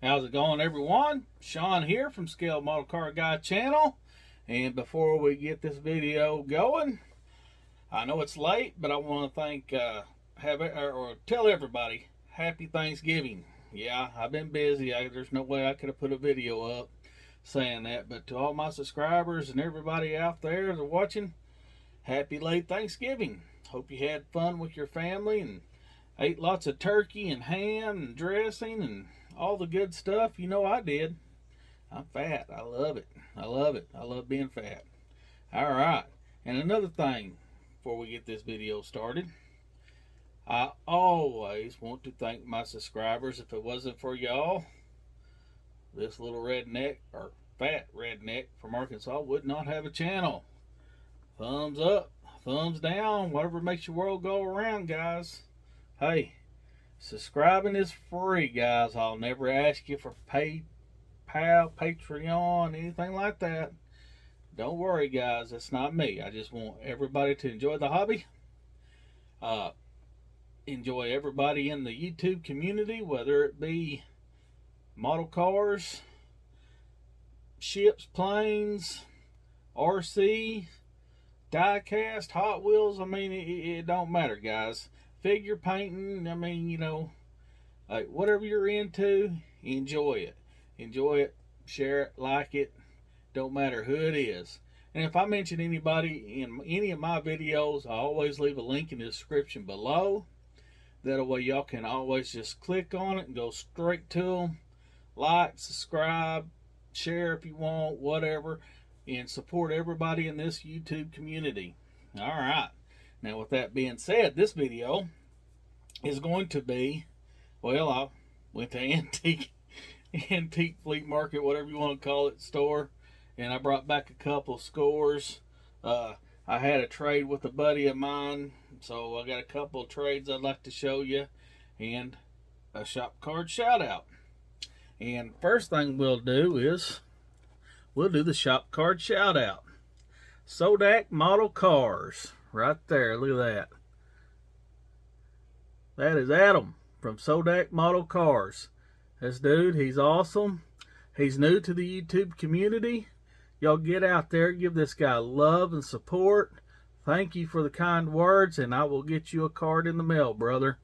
How's it going, everyone? Sean here from Scale Model Car Guy channel. And before we get this video going, I know it's late, but I want to tell everybody happy Thanksgiving. Yeah, I've been busy. There's no way I could have put a video up saying that. But to all my subscribers and everybody out there that are watching, happy late Thanksgiving. Hope you had fun with your family and ate lots of turkey and ham and dressing and all the good stuff. You know I did. I'm fat. I love it. I love it. I love being fat. All right. And another thing before we get this video started, I always want to thank my subscribers. If it wasn't for y'all, this little redneck or fat redneck from Arkansas would not have a channel. Thumbs up, thumbs down, whatever makes your world go around, guys. Hey, subscribing is free, guys. I'll never ask you for PayPal, Patreon, anything like that. Don't worry, guys. That's not me. I just want everybody to enjoy the hobby. Enjoy everybody in the YouTube community, whether it be model cars, ships, planes, RC, die-cast, Hot Wheels. I mean, it don't matter, guys. Figure painting, I mean, you know, like whatever you're into, enjoy it. Enjoy it, share it, like it. Don't matter who it is. And if I mention anybody in any of my videos, I always leave a link in the description below. That way y'all can always just click on it and go straight to them. Like, subscribe, share if you want, whatever. And support everybody in this YouTube community. All right. Now, with that being said, this video is going to be, well, I went to antique flea market, whatever you want to call it, store, and I brought back a couple scores. I had a trade with a buddy of mine, so I got a couple of trades I'd like to show you, and a shop card shout out. And first thing we'll do is we'll do the shop card shout out. Sodak Model Cars. Right there, look at that. That is Adam from Sodak Model Cars. This dude, he's awesome. He's new to the YouTube community. Y'all get out there, give this guy love and support. Thank you for the kind words, and I will get you a card in the mail, brother.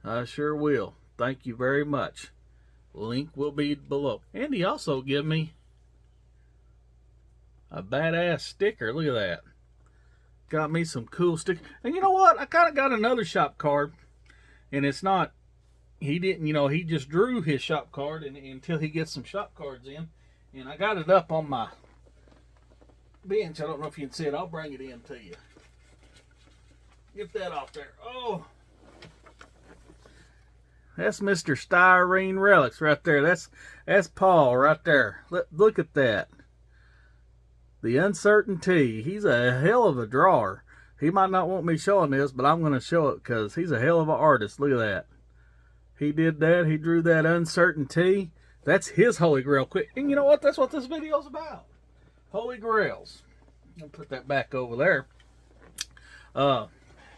I sure will. Thank you very much. Link will be below. And he also gave me a badass sticker. Look at that. Got me some cool stickers. And you know what? I kind of got another shop card. And it's not, he didn't, you know, he just drew his shop card until he gets some shop cards in. And I got it up on my bench. I don't know if you can see it. I'll bring it in to you. Get that off there. Oh. That's Mr. Styrene Relics right there. That's Paul right there. Look at that. The Uncertainty. He's a hell of a drawer. He might not want me showing this, but I'm going to show it because he's a hell of an artist. Look at that. He did that. He drew that Uncertainty. That's his Holy Grail. Quick. And you know what? That's what this video is about. Holy Grails. I'll put that back over there.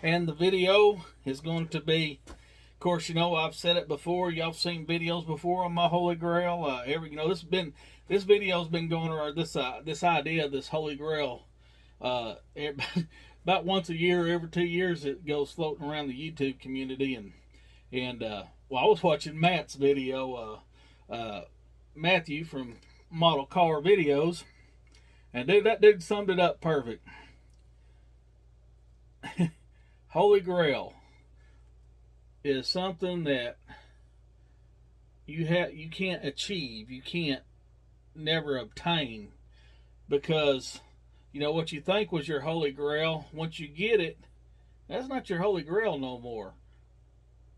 And the video is going to be, of course, you know, I've said it before. Y'all seen videos before on my Holy Grail. You know, this video's been going around, this idea of this Holy Grail, about once a year, every 2 years, it goes floating around the YouTube community. And well, I was watching Matt's video, Matthew from Model Car Videos, and dude, that dude summed it up perfect. Holy Grail is something that you can't achieve, you can't never obtain, because you know what you think was your Holy Grail, once you get it, that's not your Holy Grail no more.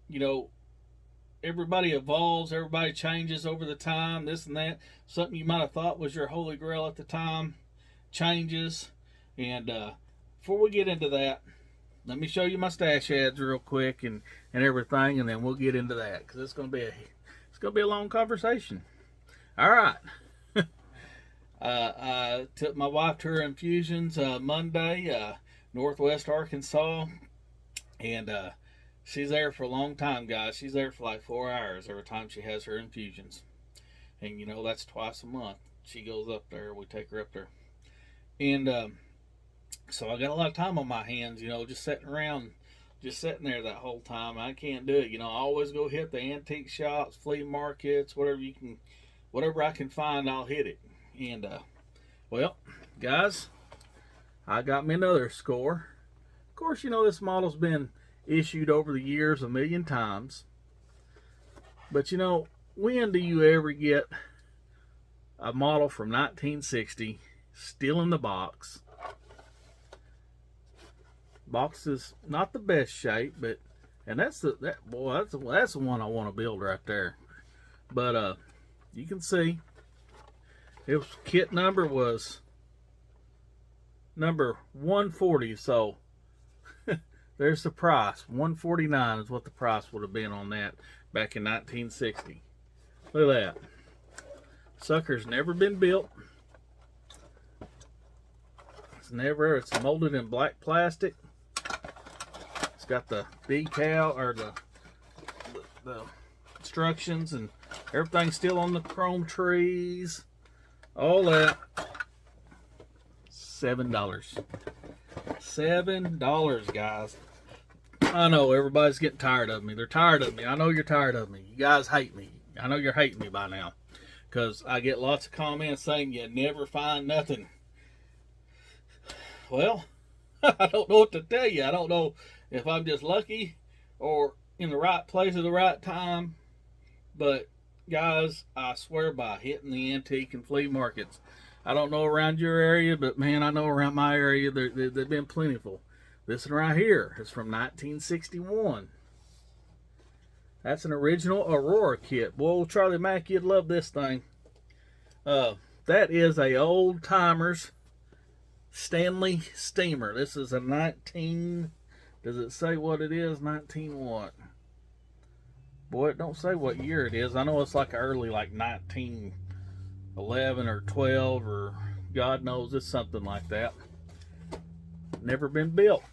You know, everybody evolves, everybody changes over the time, this and that. Something you might have thought was your Holy Grail at the time changes. And before we get into that, let me show you my stash ads real quick and everything, and then we'll get into that, because it's gonna be a long conversation. All right. I took my wife to her infusions Monday, Northwest Arkansas, and she's there for a long time, guys. She's there for like 4 hours every time she has her infusions. and you know that's twice a month. She goes up there. We take her up there, and so I got a lot of time on my hands. You know, just sitting around, just sitting there that whole time. I can't do it. You know, I always go hit the antique shops, flea markets, whatever I can find, I'll hit it. And well, guys, I got me another score. Of course, you know this model's been issued over the years a million times. But you know, when do you ever get a model from 1960 still in the box? Box is not the best shape, but that's the one I want to build right there. But you can see it was, kit number was number 140, so there's the price. 149 is what the price would have been on that back in 1960. Look at that. Sucker's never been built. It's molded in black plastic. It's got the decal, or the instructions, and everything's still on the chrome trees. All that. $7. $7, guys. I know everybody's getting tired of me. They're tired of me. I know you're tired of me. You guys hate me. I know you're hating me by now, because I get lots of comments saying you never find nothing. Well, I don't know what to tell you. I don't know if I'm just lucky or in the right place at the right time. But guys, I swear by hitting the antique and flea markets. I don't know around your area, but man, I know around my area they've been plentiful. This one right here is from 1961. That's an original Aurora kit. Boy, Charlie Mack, you'd love this thing. That is a old timers Stanley steamer. This is a 19. Does it say what it is? 19 what? Boy, it don't say what year it is. I know it's like early, like 1911 or 12, or God knows, it's something like that. Never been built.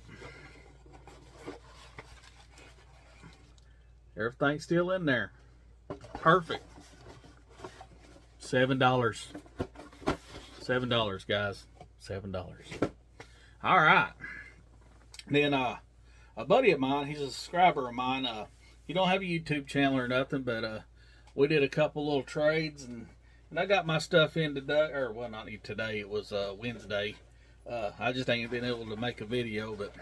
Everything's still in there. Perfect. $7. $7, guys. $7. All right. Then a buddy of mine, he's a subscriber of mine. He don't have a YouTube channel or nothing, but we did a couple little trades, and I got my stuff in today, or well, not today. It was Wednesday. I just ain't been able to make a video, but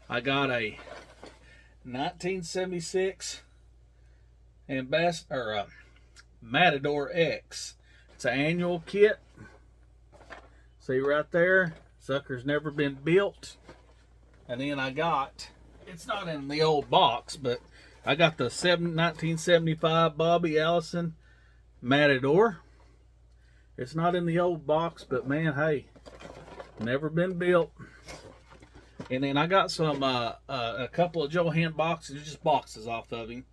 I got a 1976 Matador X. It's an annual kit. See right there, sucker's never been built. And then I got, it's not in the old box, but I got the 1975 Bobby Allison Matador. It's not in the old box, but man, hey, never been built. And then I got some a couple of Johann boxes, just boxes off of him,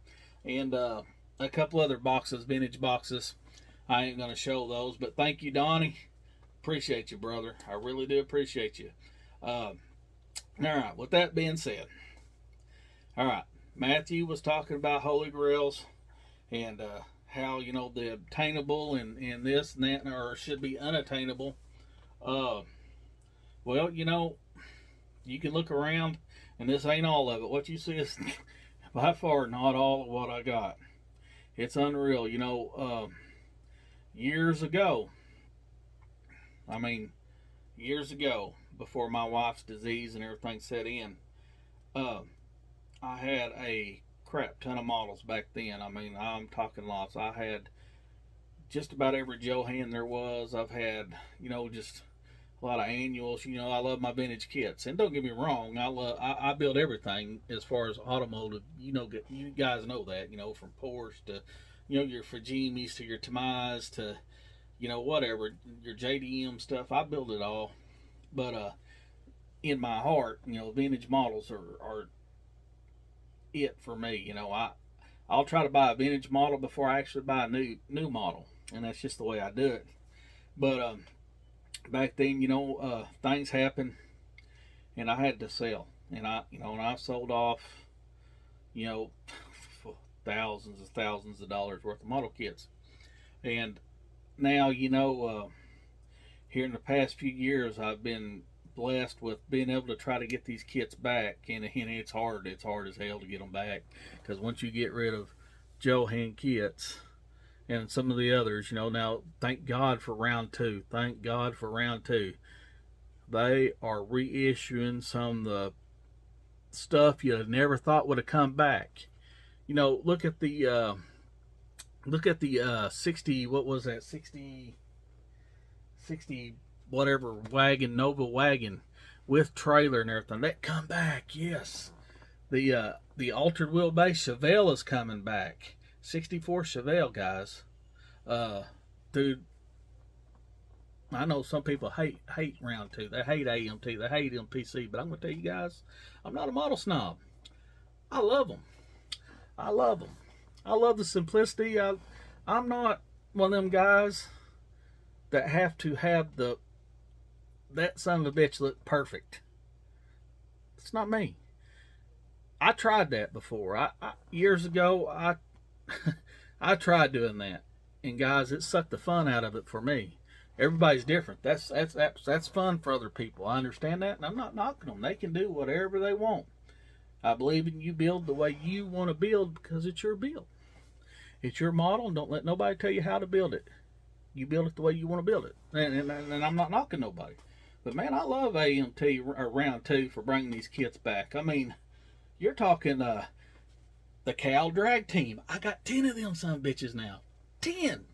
and a couple other boxes, vintage boxes. I ain't gonna show those, but thank you, Donnie. Appreciate you, brother. I really do appreciate you. All right, with that being said, all right, Matthew was talking about holy grails and how, you know, the obtainable and this and that, or should be unattainable. Well, you know, you can look around, and this ain't all of it. What you see is by far not all of what I got. It's unreal. You know, years ago, before my wife's disease and everything set in, I had a crap ton of models back then. I mean, I'm talking lots. I had just about every Johann there was. I've had, you know, just a lot of annuals. You know, I love my vintage kits, and don't get me wrong, I build everything as far as automotive. You know, you guys know that. You know, from Porsche to, you know, your Fujimis to your Tamais to, you know, whatever, your JDM stuff. I build it all, but in my heart, you know, vintage models are it for me. You know, I'll try to buy a vintage model before I actually buy a new model, and that's just the way I do it. But back then, you know, things happened, and I had to sell, and I sold off, you know, thousands of dollars worth of model kits, and now, you know, here in the past few years, I've been blessed with being able to try to get these kits back, and it's hard. It's hard as hell to get them back, because once you get rid of Johan kits and some of the others, you know, now thank God for round two. Thank God for round two. They are reissuing some of the stuff you never thought would have come back. You know, look at the 60, what was that, 60 whatever wagon, Nova wagon with trailer and everything. That come back, yes. The altered wheelbase Chevelle is coming back. 64 Chevelle, guys. Dude, I know some people hate round two. They hate AMT. They hate MPC. But I'm going to tell you guys, I'm not a model snob. I love them. I love them. I love the simplicity. I'm not one of them guys that have to have that son of a bitch look perfect. It's not me. I tried that before. I years ago, I tried doing that, and guys, it sucked the fun out of it for me. Everybody's different. That's fun for other people. I understand that, and I'm not knocking them. They can do whatever they want. I believe in you build the way you want to build because it's your build. It's your model, and don't let nobody tell you how to build it. You build it the way you want to build it, and I'm not knocking nobody. But man, I love AMT or round two for bringing these kits back. I mean, you're talking the Cal drag team. I got 10 of them son of bitches now. 10.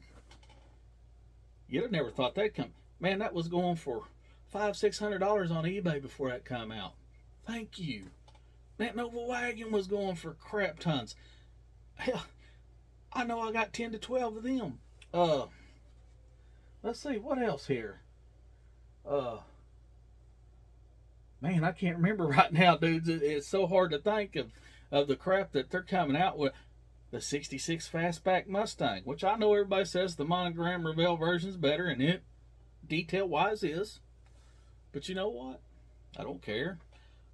You'd have never thought that'd come. Man, that was going for $500-600 on eBay before that come out. Thank you. That Nova wagon was going for crap tons. Hell, I know I got 10 to 12 of them. Let's see, what else here? Man, I can't remember right now, dudes. It's so hard to think of the crap that they're coming out with. The 66 Fastback Mustang, which I know everybody says the monogram Revell version is better, and it, detail-wise, is. But you know what? I don't care.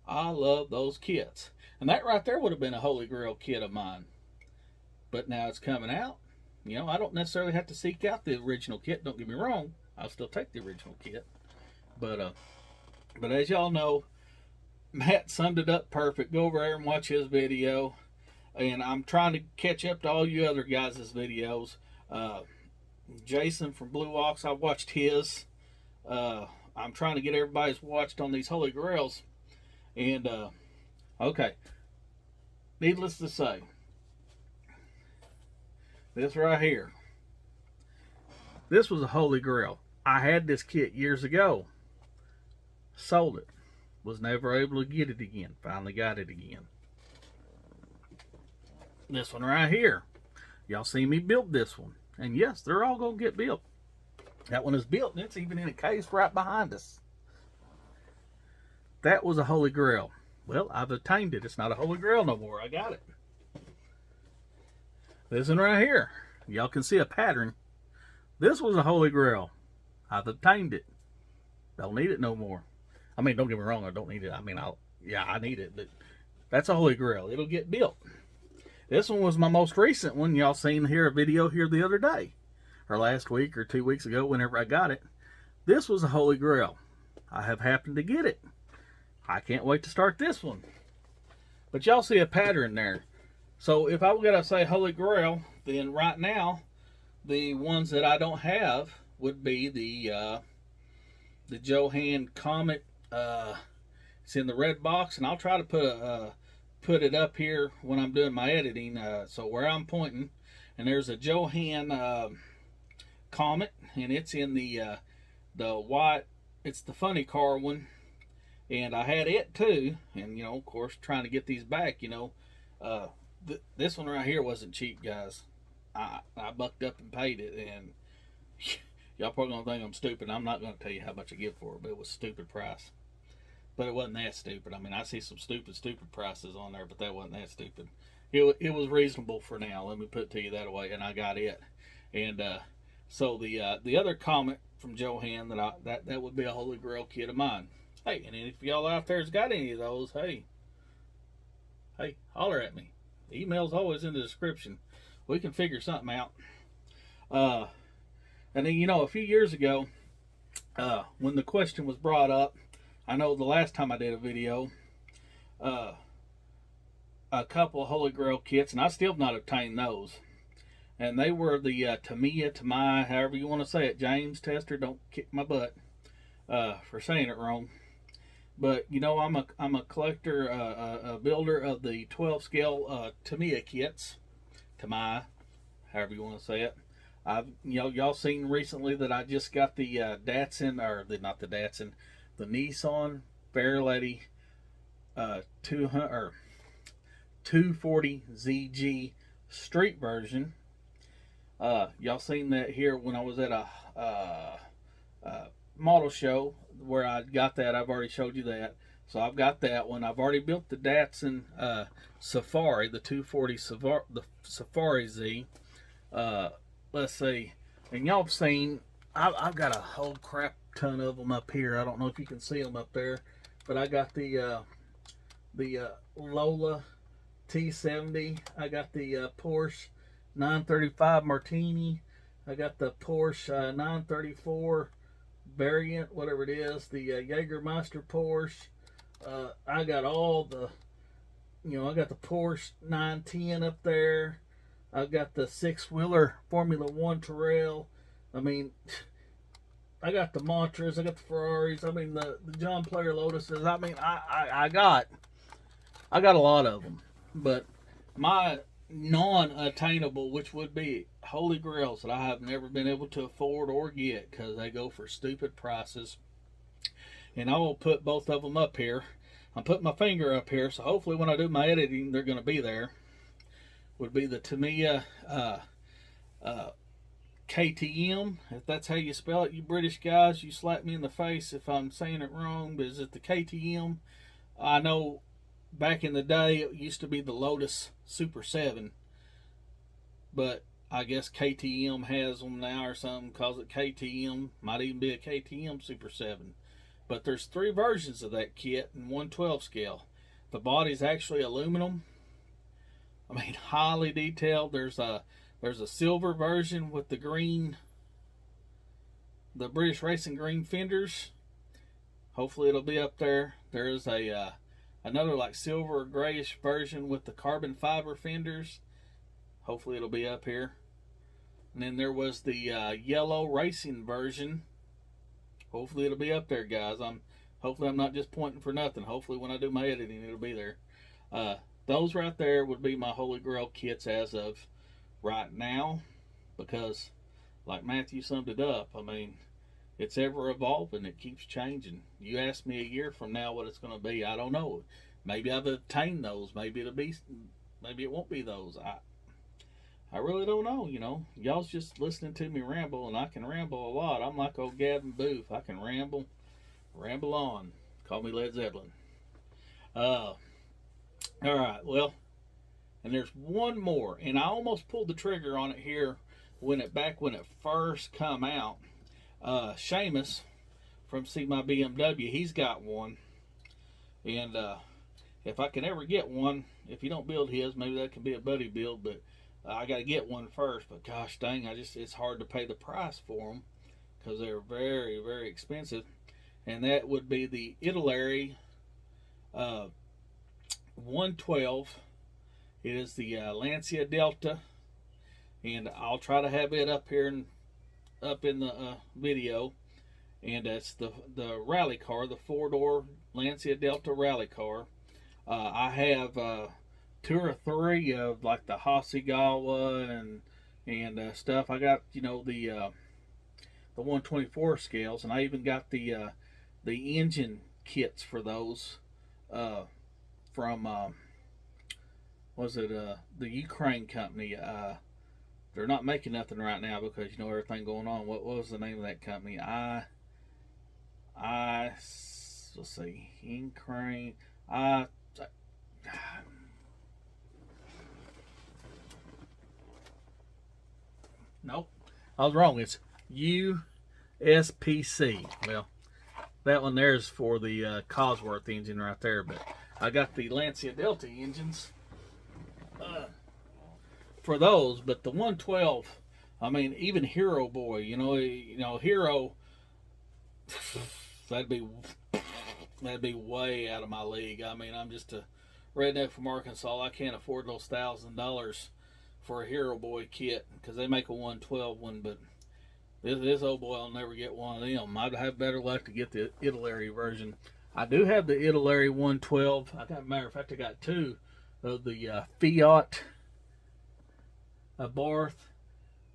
I love those kits. And that right there would have been a Holy Grail kit of mine. But now it's coming out. You know, I don't necessarily have to seek out the original kit. Don't get me wrong. I'll still take the original kit. But as y'all know, Matt summed it up perfect. Go over there and watch his video. And I'm trying to catch up to all you other guys' videos. Jason from Blue Ox, I watched his. I'm trying to get everybody's watched on these Holy Grails. And, okay. Needless to say, this right here, this was a Holy Grail. I had this kit years ago. Sold it. Was never able to get it again. Finally got it again. This one right here. Y'all see me build this one. And yes, they're all going to get built. That one is built, and it's even in a case right behind us. That was a Holy Grail. Well, I've obtained it. It's not a Holy Grail no more. I got it. This one right here. Y'all can see a pattern. This was a Holy Grail. I've obtained it. Don't need it no more. I mean, don't get me wrong. I don't need it. I mean, I need it. But that's a Holy Grail. It'll get built. This one was my most recent one. Y'all seen here a video here the other day. Or last week or 2 weeks ago, whenever I got it. This was a Holy Grail. I have happened to get it. I can't wait to start this one. But y'all see a pattern there. So if I were going to say Holy Grail, then right now, the ones that I don't have would be the Johan Comet. It's in the red box, and I'll try to put it up here when I'm doing my editing. So where I'm pointing, and there's a Johan Comet, and it's in the white. It's the funny car one, and I had it too. And you know, of course, trying to get these back. You know, this one right here wasn't cheap, guys. I bucked up and paid it, and y'all probably gonna think I'm stupid. I'm not gonna tell you how much I get for it, but it was a stupid price. But it wasn't that stupid. I mean, I see some stupid prices on there, but that wasn't that stupid. It was reasonable for now. Let me put it to you that way, and I got it. And so the other Comet from Johan that would be a Holy Grail kit of mine. Hey, and if y'all out there's got any of those, hey, holler at me. The email's always in the description. We can figure something out. And then, you know, a few years ago, when the question was brought up, I know the last time I did a video, a couple of Holy Grail kits, and I still have not obtained those. And they were the Tamiya, however you want to say it. James Tester, don't kick my butt for saying it wrong. But you know, I'm a collector, a builder of the 12 scale Tamiya kits, Tamiya, however you want to say it. Y'all seen recently that I just got the Datsun, or not the Datsun, the Nissan Fairlady 240 ZG street version. Y'all seen that here when I was at a model show where I got that. I've already showed you that. So I've got that one. I've already built the Datsun Safari, the 240 the Safari Z. Let's see. And y'all have seen, I've got a whole crap ton of them up here. I don't know if you can see them up there, but I got the Lola T70. I got the Porsche 935 Martini. I got the Porsche 934 variant, whatever it is, the Jägermeister Porsche. I got all the, I got the Porsche 910 up there. I've got the six-wheeler Formula One Terrell. I mean, I got the Mantras. I got the Ferraris. I mean, the John Player Lotuses. I mean, I got a lot of them. But my non-attainable, which would be Holy Grails that I have never been able to afford or get because they go for stupid prices. And I will put both of them up here. I'm putting my finger up here, so hopefully when I do my editing, they're going to be there. Would be the Tamiya KTM, if that's how you spell it. You British guys, you slap me in the face if I'm saying it wrong, but is it the KTM? I know back in the day it used to be the Lotus Super 7, but I guess KTM has them now or something, calls it KTM. Might even be a KTM Super 7. But there's 3 versions of that kit in 1/12 scale. The body's actually aluminum. I mean, highly detailed. There's a silver version with the green, the British Racing green fenders. Hopefully it'll be up there. There is a another like silver or grayish version with the carbon fiber fenders. Hopefully it'll be up here. And then there was the yellow racing version. Hopefully it'll be up there, guys. Hopefully I'm not just pointing for nothing. Hopefully when I do my editing it'll be there. Those right there would be my Holy Grail kits as of right now, because like Matthew summed it up, I mean, it's ever evolving. It keeps changing. You ask me a year from now what it's going to be, I don't know. Maybe I've obtained those. Maybe it won't be those. I really don't know. Y'all's just listening to me ramble, and I can ramble a lot. I'm like old Gavin Booth. I can ramble on. Call me Led Zeppelin. All right, well, and there's one more, and I almost pulled the trigger on it here when it first come out. Seamus from See My BMW, he's got one, and if I can ever get one, if you don't build his, maybe that could be a buddy build, but I got to get one first. But gosh dang, it's hard to pay the price for them because they're very, very expensive, and that would be the Italy 112. It is the Lancia Delta, and I'll try to have it up here up in the video. And it's the rally car, the 4-door Lancia Delta rally car. I have 2 or 3 of like the Hasegawa and stuff. I got the 124 scales, and I even got the engine kits for those from the Ukraine company. They're not making nothing right now because everything going on. What was the name of that company? Let's see, Ukraine. Nope, I was wrong. It's USPC. Well, that one there is for the Cosworth engine right there, but I got the Lancia Delta engines for those. But the 112, I mean, even Hero Boy, Hero, that'd be way out of my league. I mean, I'm just a redneck from Arkansas. I can't afford those $1,000 for a Hero Boy kit because they make a 112 one, but this old boy will never get one of them. I'd have better luck to get the Italy version. I do have the Italy 112. Matter of fact, I got two of the Fiat Abarth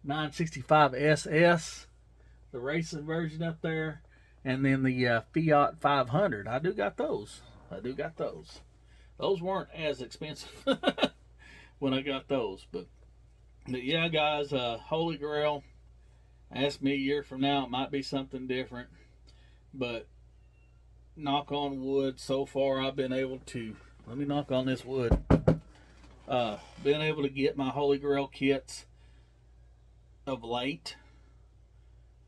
965 SS, the racing version up there, and then the Fiat 500. I do got those. Those weren't as expensive when I got those, but yeah, guys, Holy Grail. Ask me a year from now, it might be something different, but knock on wood, so far I've been able to, let me knock on this wood, been able to get my Holy Grail kits of late.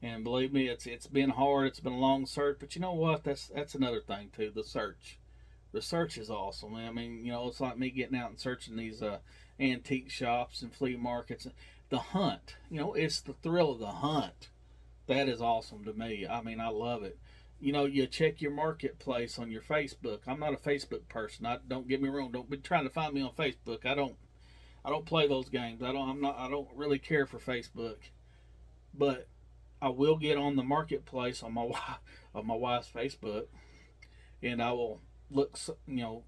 And believe me, it's been hard. It's been a long search, but you know what? That's another thing too. The search is awesome. I mean, it's like me getting out and searching these antique shops and flea markets. The hunt, it's the thrill of the hunt. That is awesome to me. I mean, I love it. You check your marketplace on your Facebook. I'm not a Facebook person. Don't get me wrong. Don't be trying to find me on Facebook. I don't play those games. I don't really care for Facebook, but I will get on the marketplace on my wife's Facebook, and I will look,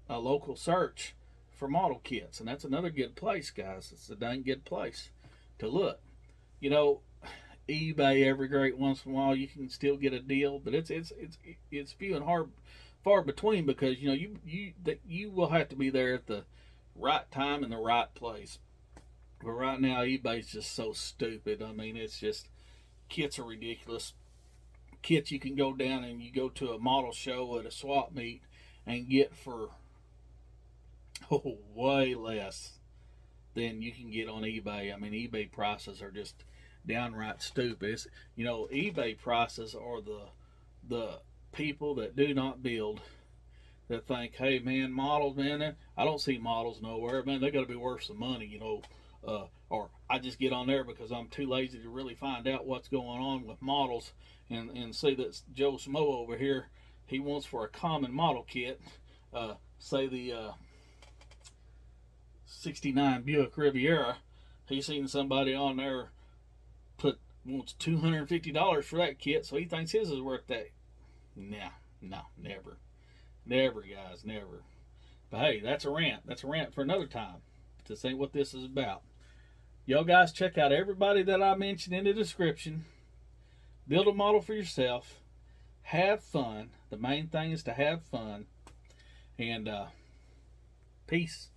a local search for model kits, and that's another good place, guys. It's a dang good place to look. eBay, every great once in a while you can still get a deal, but it's few and far between, because you will have to be there at the right time in the right place. But right now eBay's just so stupid. I mean, it's just, kits are ridiculous. Kits you can go down and you go to a model show at a swap meet and get for way less than you can get on eBay. I mean, eBay prices are just downright stupid. eBay prices are the people that do not build, that think, hey man, models, man, I don't see models nowhere, man, they got to be worth some money, or I just get on there because I'm too lazy to really find out what's going on with models, and see that Joe Smo over here, he wants for a common model kit, say the 69 Buick Riviera, he's seen somebody on there wants $250 for that kit, so he thinks his is worth that. No, never, guys, never. But hey, that's a rant for another time. This ain't what this is about. Y'all guys, check out everybody that I mentioned in the description. Build a model for yourself. Have fun. The main thing is to have fun. And peace.